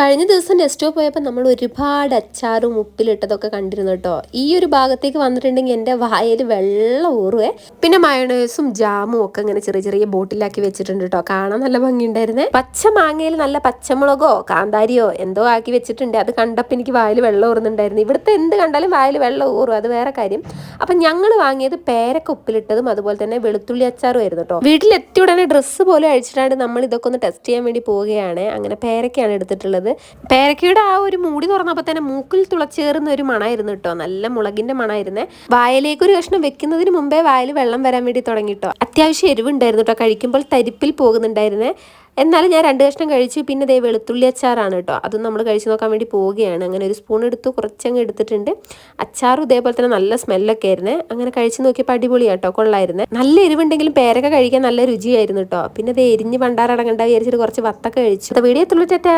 കഴിഞ്ഞ ദിവസം നെസ്റ്റോ പോയപ്പോൾ നമ്മൾ ഒരുപാട് അച്ചാറും ഉപ്പിലിട്ടതൊക്കെ കണ്ടിരുന്നു കേട്ടോ. ഈ ഒരു ഭാഗത്തേക്ക് വന്നിട്ടുണ്ടെങ്കിൽ എൻ്റെ വായിൽ വെള്ളം ഊറുവേ. പിന്നെ മയോണൈസും ജാമും ഒക്കെ ഇങ്ങനെ ചെറിയ ചെറിയ ബോട്ടിലാക്കി വെച്ചിട്ടുണ്ട് കേട്ടോ. കാണാൻ നല്ല ഭംഗിയുണ്ടായിരുന്നേ. പച്ച മാങ്ങയിൽ നല്ല പച്ചമുളകോ കാന്താരിയോ എന്തോ ആക്കി വെച്ചിട്ടുണ്ട്. അത് കണ്ടപ്പോൾ എനിക്ക് വായിൽ വെള്ളം ഊറുന്നുണ്ടായിരുന്നു. ഇവിടുത്തെ എന്ത് കണ്ടാലും വായിൽ വെള്ളം ഊറും, അത് വേറെ കാര്യം. അപ്പം ഞങ്ങൾ വാങ്ങിയത് പേരക്ക ഉപ്പിലിട്ടതും അതുപോലെ തന്നെ വെളുത്തുള്ളി അച്ചാറും ആയിരുന്നു കേട്ടോ. വീട്ടിലെത്തിയ ഉടനെ ഡ്രസ്സ് പോലെ അഴിച്ചിട്ടാണ് നമ്മൾ ഇതൊക്കെ ഒന്ന് ടെസ്റ്റ് ചെയ്യാൻ വേണ്ടി പോവുകയാണ്. അങ്ങനെ പേരക്കയാണ് എടുത്തിട്ടുള്ളത്. പേരക്കയുടെ ആ ഒരു മൂടി തുറന്നപ്പോൾ തന്നെ മൂക്കിൽ തുളച്ചേറുന്ന ഒരു മണമായിരുന്നു കേട്ടോ. നല്ല മുളകിന്റെ മണമായിരുന്നേ. വായിലേക്ക് ഒരു കഷ്ണം വെക്കുന്നതിന് മുമ്പേ വായിൽ വെള്ളം വരാൻ വേണ്ടി തുടങ്ങിട്ടോ. അത്യാവശ്യം എരിവുണ്ടായിരുന്നു കേട്ടോ. കഴിക്കുമ്പോൾ തരിപ്പിൽ പോകുന്നുണ്ടായിരുന്നേ. എന്നാലും ഞാൻ 2 കഷ്ണം കഴിച്ചു. പിന്നെ ദേ വെളുത്തുള്ളി അച്ചാറാണ് കേട്ടോ. അതും നമ്മൾ കഴിച്ചു നോക്കാൻ വേണ്ടി പോവുകയാണ്. അങ്ങനെ ഒരു സ്പൂൺ എടുത്തു, കുറച്ചങ്ങ് എടുത്തിട്ടുണ്ട്. അച്ചാറും ഇതേപോലെ തന്നെ നല്ല സ്മെല്ലൊക്കെ ആയിരുന്നേ. അങ്ങനെ കഴിച്ചു നോക്കിയപ്പോൾ അടിപൊളിയാട്ടോ, കൊള്ളായിരുന്നേ. നല്ല എരിവുണ്ടെങ്കിലും പേരക്ക കഴിക്കാൻ നല്ല രുചിയായിരുന്നു കേട്ടോ. പിന്നെ ദേ എരിഞ്ഞ് പണ്ടാറടങ്ങണ്ട വിചാരിച്ചിട്ട് കുറച്ച് വത്തൊക്കെ കഴിച്ചു. വീഡിയോ എത്തുള്ളൂ. ടാറ്റാ.